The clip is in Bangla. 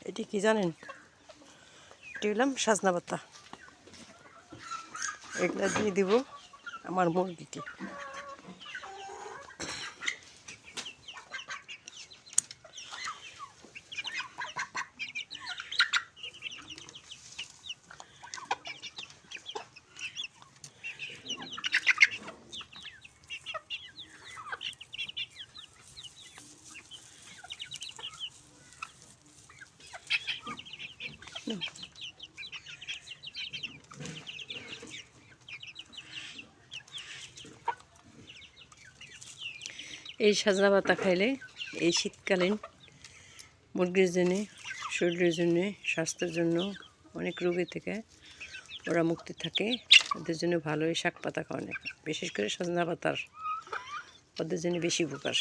এটি কি জানেন? এটি হলাম সজনা পাতা। এগুলা দিয়ে দিব আমার মুরগিকে। এই সজনা পাতা খাইলে এই শীতকালীন মুরগির জন্য, শরীরের জন্য, স্বাস্থ্যের জন্য অনেক রোগী থেকে ওরা মুক্তি থাকে। ওদের জন্য ভালো এই শাক পাতা খাওয়ানো, বিশেষ করে সজনা পাতার ওদের জন্য বেশি উপকার।